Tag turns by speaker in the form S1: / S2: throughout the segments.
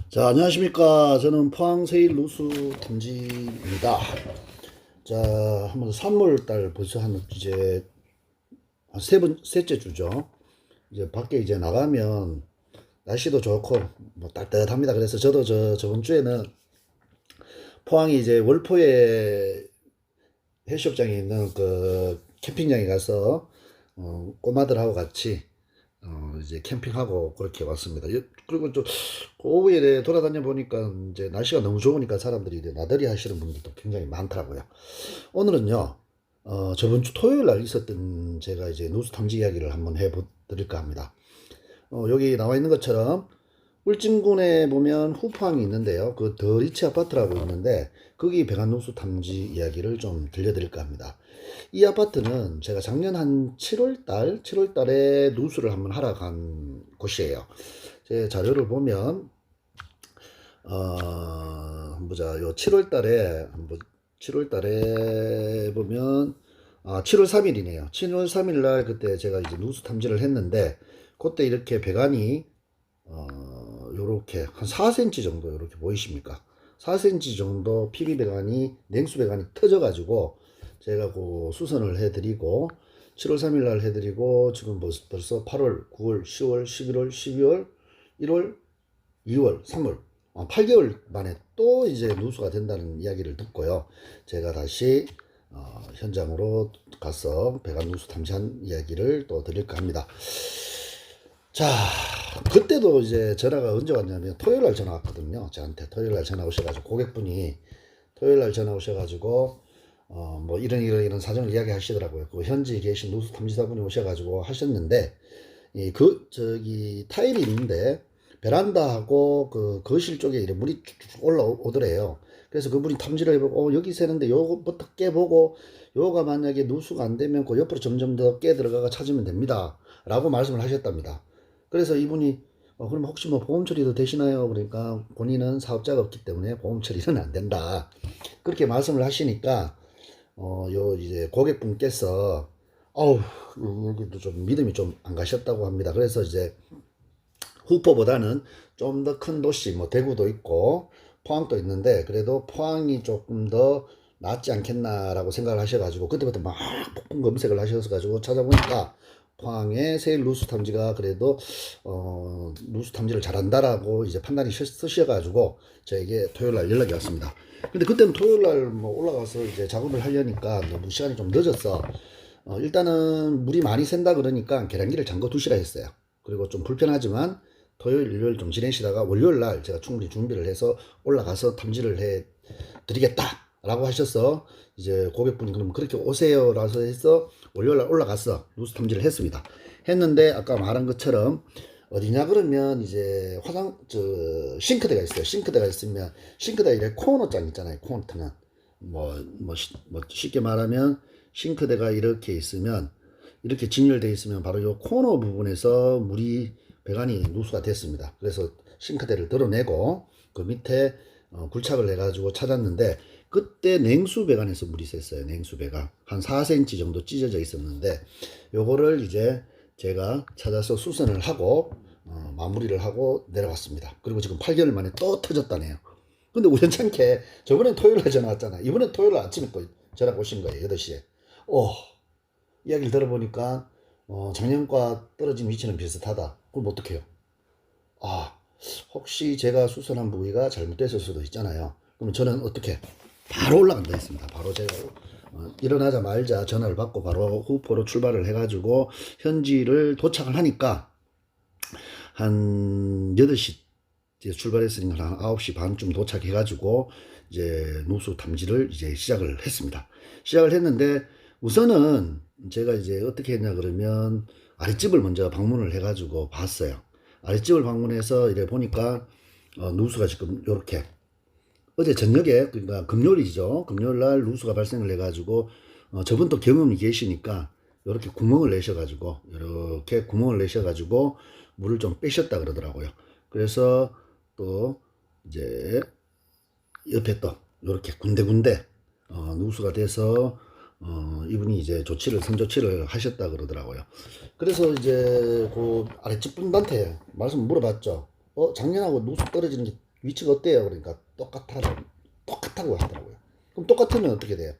S1: 자, 안녕하십니까. 저는 포항세일 누수 탐지입니다. 자, 한번 3월달 벌써 이제 한 셋째 주죠. 이제 밖에 이제 나가면 날씨도 좋고 뭐 따뜻합니다. 그래서 저도 저번 주에는 포항이 이제 월포에 해수욕장에 있는 그 캠핑장에 가서 꼬마들하고 같이 이제 캠핑하고 그렇게 왔습니다. 그리고 좀 오후에 돌아다녀 보니까 이제 날씨가 너무 좋으니까 사람들이 이제 나들이 하시는 분들도 굉장히 많더라고요. 오늘은요, 저번 주 토요일 날 있었던 제가 이제 누수 탐지 이야기를 한번 해드릴까 합니다. 여기 나와 있는 것처럼 울진군에 보면 후포항이 있는데요. 그 더 리치 아파트라고 있는데 거기 배관누수 탐지 이야기를 좀 들려드릴까 합니다. 이 아파트는 제가 작년 한 7월달에 누수를 한번 하러 간 곳이에요. 제 자료를 보면 한번 보자. 요 7월달에 보면 7월 3일이네요. 7월 3일 날 그때 제가 이제 누수 탐지를 했는데 그때 이렇게 배관이 요렇게 한 4cm 정도 이렇게 보이십니까? 4cm 정도 PB 배관이 냉수 배관이 터져 가지고 제가 그 수선을 해드리고 7월 3일 날 해드리고 지금 벌써 8월, 9월, 10월, 11월, 12월, 1월, 2월, 3월 8개월 만에 또 이제 누수가 된다는 이야기를 듣고요. 제가 다시 현장으로 가서 배관 누수 탐지한 이야기를 또 드릴까 합니다. 자, 그때도 이제 전화가 언제 왔냐면 토요일 날 전화 왔거든요. 저한테 토요일 날 전화 오셔가지고 고객분이 토요일 날 전화 오셔가지고 뭐 이런 사정을 이야기 하시더라고요. 그 현지에 계신 누수 탐지사분이 오셔가지고 하셨는데 저기 타일이 있는데 베란다하고 그 거실 쪽에 이렇게 물이 쭉쭉 올라오더래요. 그래서 그분이 탐지를 해보고 여기 새는데 요거부터 깨보고 요가 만약에 누수가 안 되면 그 옆으로 점점 더 깨 들어가가 찾으면 됩니다. 라고 말씀을 하셨답니다. 그래서 이분이 그럼 혹시 뭐 보험 처리도 되시나요? 그러니까 본인은 사업자가 없기 때문에 보험 처리는 안 된다. 그렇게 말씀을 하시니까 요 이제 고객분께서 여기도 좀 믿음이 좀 안 가셨다고 합니다. 그래서 이제 후포보다는 좀 더 큰 도시 뭐 대구도 있고 포항도 있는데 그래도 포항이 조금 더 낫지 않겠나라고 생각을 하셔가지고 그때부터 막 폭풍 검색을 하셔가지고 찾아보니까 포항의 세일 누수 탐지가 그래도 누수 탐지를 잘한다라고 이제 판단이 쓰셔가지고 저에게 토요일 날 연락이 왔습니다. 근데 그때는 토요일 날 뭐 올라가서 이제 작업을 하려니까 너무 시간이 좀 늦었어. 일단은 물이 많이 샌다 그러니까 계량기를 잠궈 두시라 했어요. 그리고 좀 불편하지만 토요일, 일요일 좀 지내시다가 월요일 날 제가 충분히 준비를 해서 올라가서 탐지를 해 드리겠다라고 하셔서 이제 고객분이 그럼 그렇게 오세요라서 해서 월요일 날 올라가서 누수 탐지를 했습니다. 했는데 아까 말한 것처럼 어디냐 그러면 이제 싱크대가 있어요. 싱크대가 있으면 싱크대 이렇게 코너 장 있잖아요. 코너는 뭐 쉽게 말하면 싱크대가 이렇게 있으면 이렇게 진열되어 있으면 바로 이 코너 부분에서 물이 배관이 누수가 됐습니다. 그래서 싱크대를 드러내고 그 밑에 굴착을 해가지고 찾았는데 그때 냉수 배관에서 물이 샜어요. 냉수 배관 한 4cm 정도 찢어져 있었는데 요거를 이제 제가 찾아서 수선을 하고 마무리를 하고 내려왔습니다. 그리고 지금 8개월 만에 또 터졌다네요. 근데 우연찮게 저번엔 토요일 날 전화 왔잖아요. 이번엔 토요일 날 아침에 또 전화가 오신 거예요. 8시에. 이야기를 들어보니까 작년과 떨어진 위치는 비슷하다. 그럼 어떡해요? 혹시 제가 수선한 부위가 잘못됐을 수도 있잖아요. 그럼 저는 어떻게? 바로 올라간다 했습니다. 바로 제가 일어나자마자 전화를 받고 바로 후포로 출발을 해가지고 현지를 도착을 하니까 한 8시 출발했으니까 한 9시 반쯤 도착해가지고 이제 누수 탐지를 이제 시작을 했습니다. 시작을 했는데 우선은 제가 이제 어떻게 했냐 그러면 아랫집을 먼저 방문을 해가지고 봤어요. 아랫집을 방문해서 이래 보니까 누수가 지금 요렇게 어제 저녁에 그러니까 금요일이죠. 금요일 날 누수가 발생을 해가지고 저분 또 경험이 계시니까 이렇게 구멍을 내셔가지고 이렇게 구멍을 내셔가지고 물을 좀 빼셨다 그러더라고요. 그래서 또 이제 옆에 또 이렇게 군데군데 누수가 돼서 이분이 이제 선조치를 하셨다 그러더라고요. 그래서 이제 그 아랫집 분한테 말씀 물어봤죠. 작년하고 누수 떨어지는 게 위치가 어때요? 그러니까 똑같다고 하더라고요. 그럼 똑같으면 어떻게 돼요?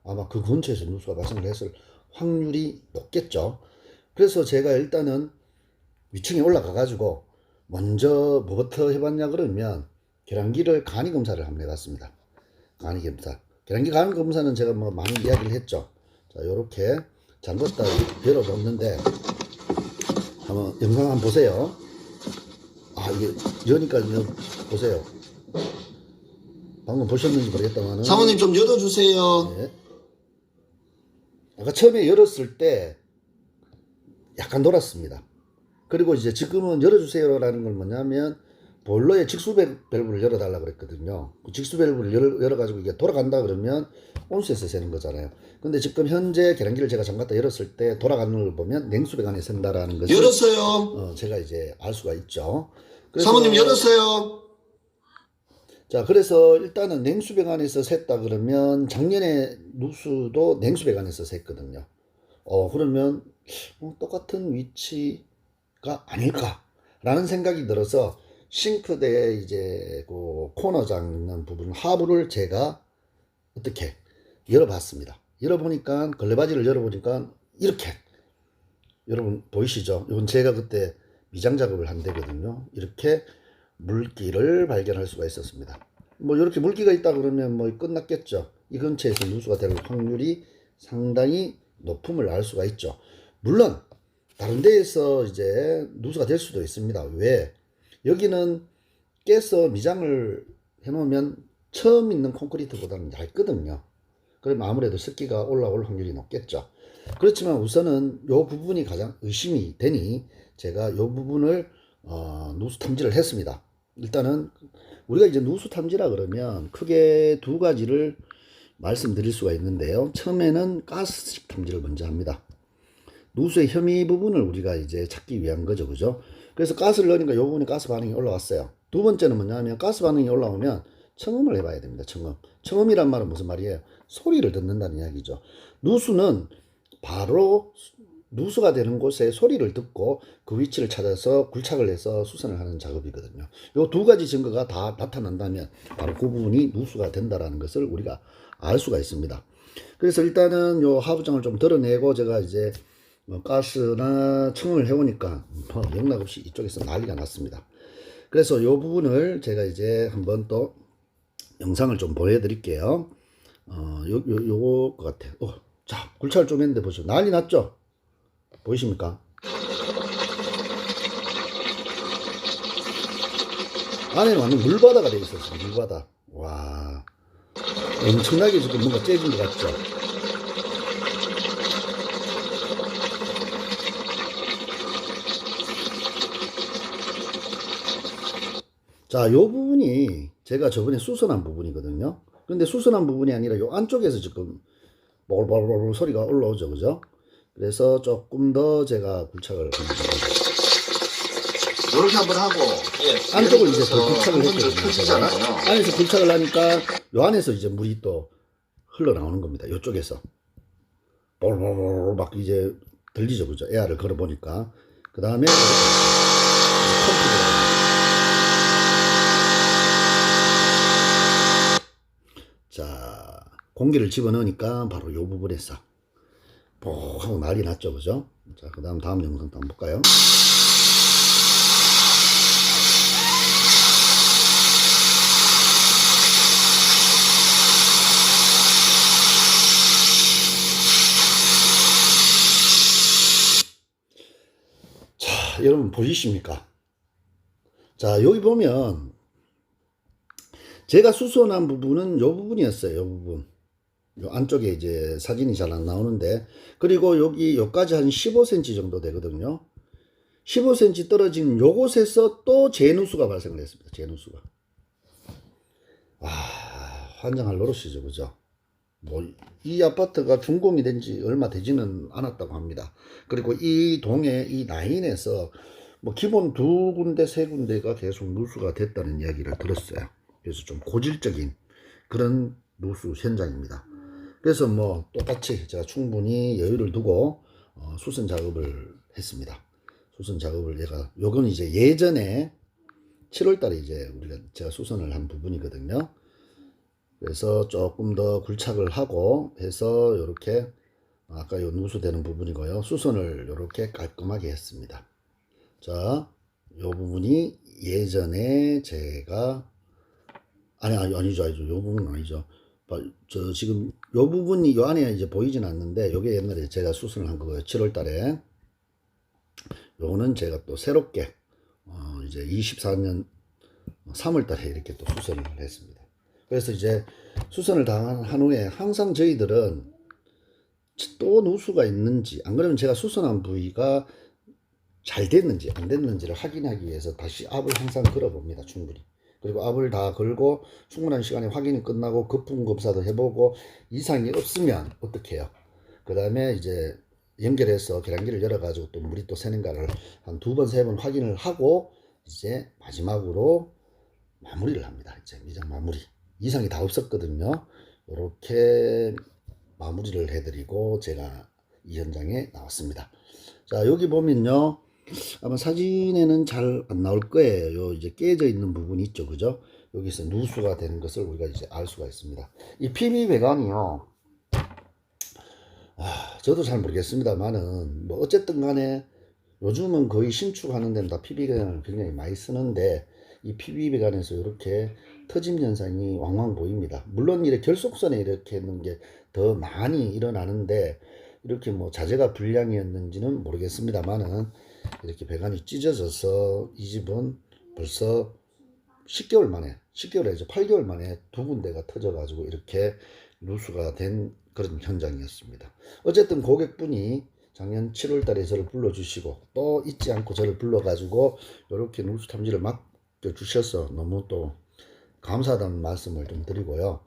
S1: 아마 그 근처에서 누수가 발생을 했을 확률이 높겠죠. 그래서 제가 일단은 위층에 올라가 가지고 먼저 뭐부터 해봤냐 그러면 계량기를 간이 검사를 한번 해봤습니다. 간이 검사. 계량기 간이 검사는 제가 뭐 많이 이야기를 했죠. 자, 요렇게 잠궜다 열어봤는데 한번 영상 한번 보세요. 아, 이게 여니까 보세요. 방금 보셨는지 모르겠다만은
S2: 사모님 좀 열어주세요.
S1: 네. 아까 처음에 열었을 때 약간 돌았습니다. 그리고 이제 지금은 열어주세요라는 건 뭐냐면 보일러의 직수 밸브를 열어달라 그랬거든요. 그 직수 밸브를 열어가지고 이게 돌아간다 그러면 온수에서 새는 거잖아요. 근데 지금 현재 계량기를 제가 잠갔다 열었을 때 돌아가는 걸 보면 냉수 배관에 샌다라는 것을
S2: 열었어요.
S1: 제가 이제 알 수가 있죠.
S2: 사모님 열었어요.
S1: 자, 그래서 일단은 냉수 배관에서 샜다 그러면 작년에 누수도 냉수 배관에서 샜거든요. 그러면 똑같은 위치가 아닐까라는 생각이 들어서 싱크대에 이제 그 코너 잡는 부분 하부를 제가 어떻게 열어봤습니다. 열어보니까 걸레바지를 열어보니까 이렇게 여러분 보이시죠? 이건 제가 그때 미장 작업을 한 데거든요. 이렇게 물기를 발견할 수가 있었습니다. 뭐 이렇게 물기가 있다 그러면 뭐 끝났겠죠. 이 근처에서 누수가 될 확률이 상당히 높음을 알 수가 있죠. 물론 다른 데에서 이제 누수가 될 수도 있습니다. 왜? 여기는 깨서 미장을 해놓으면 처음 있는 콘크리트보다는 얇거든요. 그러면 아무래도 습기가 올라올 확률이 높겠죠. 그렇지만 우선은 이 부분이 가장 의심이 되니 제가 이 부분을 누수 탐지를 했습니다. 일단은 우리가 이제 누수 탐지라 그러면 크게 두 가지를 말씀드릴 수가 있는데요. 처음에는 가스식 탐지를 먼저 합니다. 누수의 혐의 부분을 우리가 이제 찾기 위한 거죠. 그죠? 그래서 가스를 넣으니까 이 부분에 가스 반응이 올라왔어요. 두 번째는 뭐냐면 가스 반응이 올라오면 청음을 해봐야 됩니다. 청음. 청음이란 말은 무슨 말이에요? 소리를 듣는다는 이야기죠. 누수는 바로 누수가 되는 곳에 소리를 듣고 그 위치를 찾아서 굴착을 해서 수선을 하는 작업이거든요. 이 두 가지 증거가 다 나타난다면 바로 그 부분이 누수가 된다라는 것을 우리가 알 수가 있습니다. 그래서 일단은 요 하부장을 좀 드러내고 제가 이제 가스나 청음을 해오니까 영락없이 이쪽에서 난리가 났습니다. 그래서 요 부분을 제가 이제 한번 또 영상을 좀 보여드릴게요. 요거 것 같아요. 자, 굴착을 좀 했는데 보시죠. 난리 났죠? 보이십니까? 안에는 완전 물바다가 되어 있었어요. 물바다. 와, 엄청나게 지금 뭔가 째진 것 같죠? 자, 요 부분이 제가 저번에 수선한 부분이거든요. 근데 수선한 부분이 아니라 요 안쪽에서 지금 볼볼볼 소리가 올라오죠. 그죠? 그래서 조금 더 제가 굴착을
S2: 이렇게 한번 하고
S1: 안쪽을 이제 더 굴착을 했거든요. 안에서 굴착을 하니까 요 안에서 이제 물이 또 흘러나오는 겁니다. 요쪽에서 볼볼볼 막 이제 들리죠. 그죠? 에어를 걸어 보니까 그 다음에 자, 공기를 집어넣으니까 바로 요 부분에서 뽕 하고 난리 났죠. 그죠? 자, 그 다음 영상 또 한번 볼까요? 자, 여러분 보이십니까? 자, 여기 보면 제가 수선한 부분은 요 부분이었어요. 요 부분. 요 안쪽에 이제 사진이 잘 안 나오는데, 그리고 여기까지 한 15cm 정도 되거든요. 15cm 떨어진 요곳에서 또 재누수가 발생을 했습니다. 재누수가. 환장할 노릇이죠. 그죠? 이 아파트가 준공이 된 지 얼마 되지는 않았다고 합니다. 그리고 이 동에 이 라인에서 기본 두 군데 세 군데가 계속 누수가 됐다는 이야기를 들었어요. 그래서 좀 고질적인 그런 누수 현장입니다. 그래서 똑같이 제가 충분히 여유를 두고 수선 작업을 했습니다. 수선 작업을 요건 이제 예전에 7월 달에 이제 제가 수선을 한 부분이거든요. 그래서 조금 더 굴착을 하고 해서 이렇게 아까 요 누수되는 부분이고요. 수선을 이렇게 깔끔하게 했습니다. 자, 요 부분이 예전에 제가 아니죠. 요 부분은 아니죠. 저 지금 요 부분이 요 안에 이제 보이진 않는데 요게 옛날에 제가 수선을 한 거고요. 7월 달에. 요거는 제가 또 새롭게 이제 24년 3월 달에 이렇게 또 수선을 했습니다. 그래서 이제 수선을 다 한 후에 항상 저희들은 또 누수가 있는지 안 그러면 제가 수선한 부위가 잘 됐는지 안 됐는지를 확인하기 위해서 다시 압을 항상 걸어봅니다. 충분히. 그리고 압을 다 걸고 충분한 시간에 확인이 끝나고 거품 검사도 해보고 이상이 없으면 어떻게 해요? 그 다음에 이제 연결해서 계량기를 열어가지고 또 물이 또 새는가를 한 2번, 3번 확인을 하고 이제 마지막으로 마무리를 합니다. 이제 미장 마무리. 이상이 다 없었거든요. 이렇게 마무리를 해드리고 제가 이 현장에 나왔습니다. 자, 여기 보면요. 아마 사진에는 잘 안 나올 거예요. 요 이제 깨져 있는 부분이 있죠. 그죠? 여기서 누수가 되는 것을 우리가 이제 알 수가 있습니다. 이 PB 배관이요. 저도 잘 모르겠습니다만은 뭐 어쨌든 간에 요즘은 거의 신축하는 데는 다 PB 배관을 굉장히 많이 쓰는데 이 PB 배관에서 이렇게 터짐 현상이 왕왕 보입니다. 물론 이렇게 결속선에 이렇게 있는 게 더 많이 일어나는데 이렇게 뭐 자재가 불량이었는지는 모르겠습니다만은 이렇게 배관이 찢어져서 이 집은 벌써 10개월 만에 10개월 이제 8개월 만에 2군데가 터져 가지고 이렇게 누수가 된 그런 현장이었습니다. 어쨌든 고객분이 작년 7월 달에 저를 불러주시고 또 잊지 않고 저를 불러가지고 이렇게 누수 탐지를 맡겨주셔서 너무 또 감사하다는 말씀을 좀 드리고요.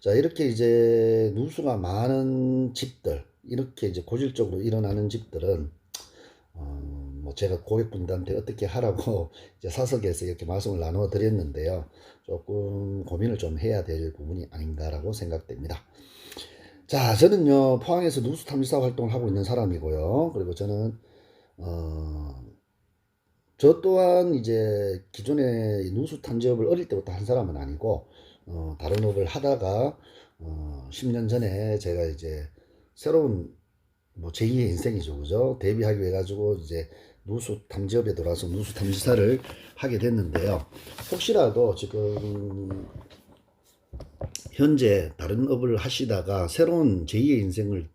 S1: 자, 이렇게 이제 누수가 많은 집들, 이렇게 이제 고질적으로 일어나는 집들은 뭐 제가 고객분들한테 어떻게 하라고 이제 사석에서 이렇게 말씀을 나누어 드렸는데요. 조금 고민을 좀 해야 될 부분이 아닌가라고 생각됩니다. 자, 저는요 포항에서 누수 탐지사 활동을 하고 있는 사람이고요. 그리고 저는 저 또한 이제 기존에 누수 탐지업을 어릴 때부터 한 사람은 아니고 다른 업을 하다가 10년 전에 제가 이제 새로운 뭐 제2의 인생이죠. 그죠? 데뷔하기 위해 가지고 이제 누수 탐지업에 들어와서 누수 탐지사를 하게 됐는데요. 혹시라도 지금 현재 다른 업을 하시다가 새로운 제2의 인생을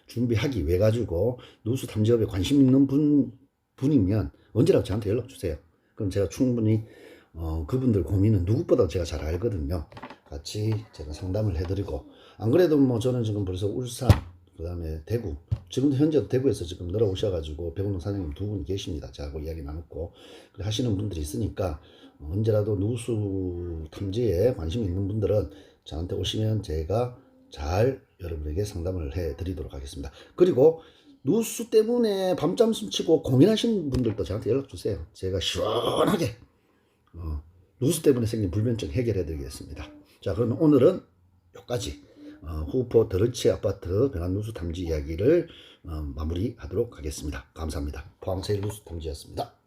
S1: 준비하기 위해 가지고 누수 탐지업에 관심 있는 분이면 언제라도 저한테 연락 주세요. 그럼 제가 충분히 그분들 고민은 누구보다 제가 잘 알거든요. 같이 제가 상담을 해드리고 안 그래도 뭐 저는 지금 벌써 울산 그 다음에 대구 지금도 현재 대구에서 지금 내려오셔가지고 백운동 사장님 2분이 계십니다. 저하고 이야기 나눴고 하시는 분들이 있으니까 언제라도 누수 탐지에 관심 있는 분들은 저한테 오시면 제가 잘 여러분에게 상담을 해 드리도록 하겠습니다. 그리고 누수 때문에 밤잠 숨치고 고민하시는 분들도 저한테 연락 주세요. 제가 시원하게 누수 때문에 생긴 불면증 해결해 드리겠습니다. 자, 그러면 오늘은 여기까지 후포 더르치 아파트 배관 누수 탐지 이야기를 마무리하도록 하겠습니다. 감사합니다. 포항 제일 누수 탐지였습니다.